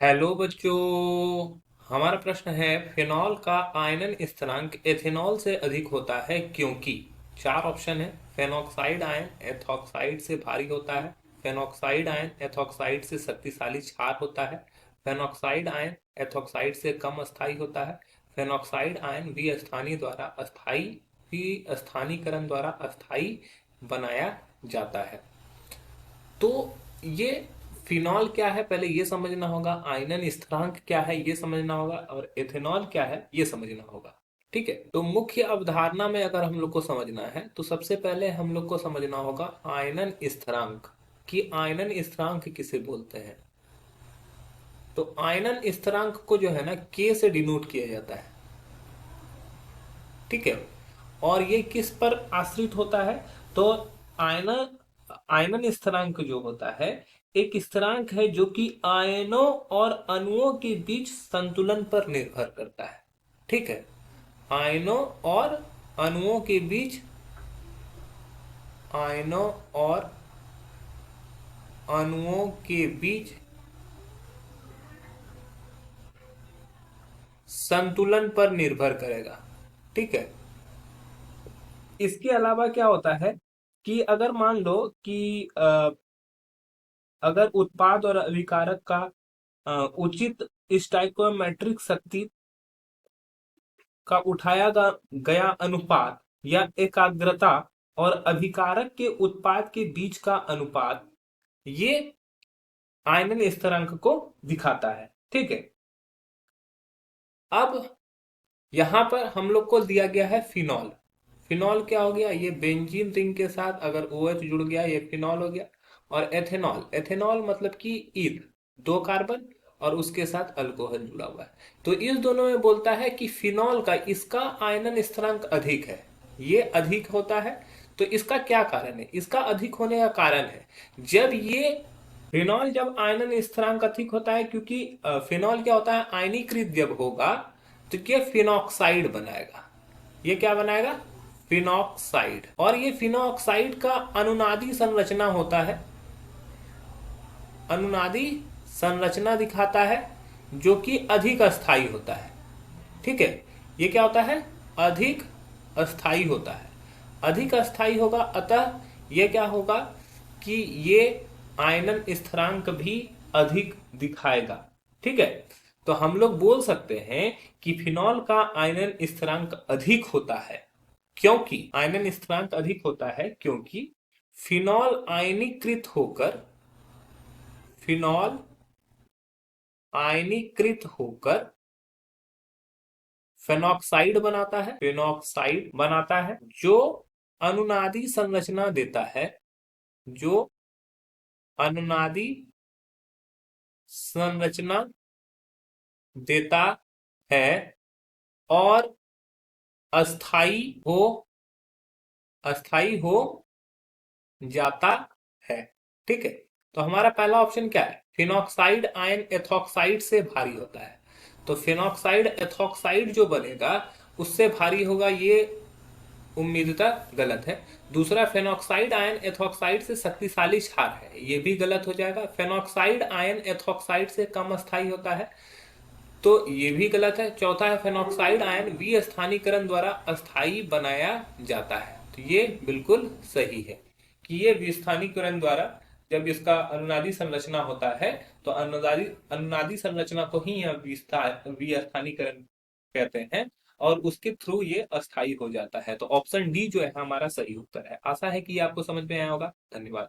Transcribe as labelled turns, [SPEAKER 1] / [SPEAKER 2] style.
[SPEAKER 1] Hello बच्चों। हमारा प्रश्न है फिनॉल का आयनन स्थिरांक एथेनॉल से अधिक होता है क्योंकि। चार ऑप्शन है। फेनॉक्साइड आयन एथॉक्साइड से भारी होता है। फेनॉक्साइड आयन एथॉक्साइड से शक्तिशाली क्षार होता है। फेनॉक्साइड आयन एथॉक्साइड से कम अस्थायी होता है। फेनॉक्साइड आयन विस्थानीकरण द्वारा अस्थायी बनाया जाता है। तो ये फिनॉल क्या है पहले ये समझना होगा, आयनन स्थिरांक क्या है ये समझना होगा, और एथेनॉल क्या है ये समझना होगा। ठीक है, तो मुख्य अवधारणा में अगर हम लोग को समझना है तो सबसे पहले हम लोग को समझना होगा आयनन स्थिरांक, कि आयनन स्थिरांक किसे बोलते हैं। तो आयनन स्थिरांक को जो है ना के से डिनोट किया जाता है। ठीक है, और ये किस पर आश्रित होता है। तो आयनन आयनन स्थिरांक जो होता है एक स्थिरांक है जो कि आयनों और अणुओं के बीच संतुलन पर निर्भर करता है। ठीक है, आयनों और अणुओं के बीच आयनों और अणुओं के बीच संतुलन पर निर्भर करेगा। ठीक है, इसके अलावा क्या होता है कि अगर मान लो कि अगर उत्पाद और अभिकारक का उचित स्टाइकोमेट्रिक शक्ति का उठाया गया अनुपात या एकाग्रता और अभिकारक के उत्पाद के बीच का अनुपात, ये आयनन स्थिरांक को दिखाता है। ठीक है, अब यहां पर हम लोग को दिया गया है फिनॉल। फिनॉल क्या हो गया, ये बेंजीन रिंग के साथ अगर OH जुड़ गया ये फिनॉल हो गया। और एथेनॉल, एथेनॉल मतलब कि ईथ, दो कार्बन और उसके साथ अल्कोहल जुड़ा हुआ है। तो इस दोनों में बोलता है कि फिनॉल का इसका आयनन स्थिरांक अधिक है, ये अधिक होता है। तो इसका क्या कारण है, इसका अधिक होने का कारण है जब ये फिनॉल जब आयनन स्थिरांक अधिक होता है, क्योंकि फिनॉल क्या होता है आयनीकृत जब होगा तो ये फिनॉक्साइड बनाएगा। ये क्या बनाएगा, फिनॉक्साइड। और ये फिनॉक्साइड का अनुनादी संरचना होता है, अनुनादी संरचना दिखाता है जो कि अधिक अस्थाई होता है। ठीक है, ये क्या होता है, अधिक अस्थाई होता है। अधिक अस्थाई होगा, अतः ये क्या होगा कि ये आयनन स्थिरांक भी अधिक दिखाएगा। ठीक है, तो हम लोग बोल सकते हैं कि फिनॉल का आयनन स्थिरांक अधिक होता है। क्योंकि आयनन स्थिरांक अधिक होता है क्योंकि फिनॉल आयनीकृत होकर फिनॉल आयनीकृत होकर फेनॉक्साइड बनाता है जो अनुनादी संरचना देता है, जो अनुनादी संरचना देता है और अस्थाई हो अस्थाई हो जाता है। ठीक है, तो हमारा पहला ऑप्शन क्या है, फिनॉक्साइड आयन एथॉक्साइड से भारी होता है। तो फिनॉक्साइड एथॉक्साइड जो बनेगा उससे भारी होगा, ये उम्मीदता गलत है। दूसरा, फेनॉक्साइड आयन एथॉक्साइड से शक्तिशाली क्षार है, ये भी गलत हो जाएगा। फेनॉक्साइड आयन एथॉक्साइड से कम अस्थायी होता है, तो ये भी गलत है। चौथा है, फेनॉक्साइड आयन विस्थानीकरण द्वारा अस्थायी बनाया जाता है, तो ये बिल्कुल सही है कि ये विस्थानीकरण द्वारा, जब इसका अनुनादी संरचना होता है तो अनुनादी अनुनादी संरचना को ही यह विस्थानीकरण कहते हैं, और उसके थ्रू ये अस्थायी हो जाता है। तो ऑप्शन डी जो है हमारा सही उत्तर है। आशा है कि ये आपको समझ में आया होगा। धन्यवाद।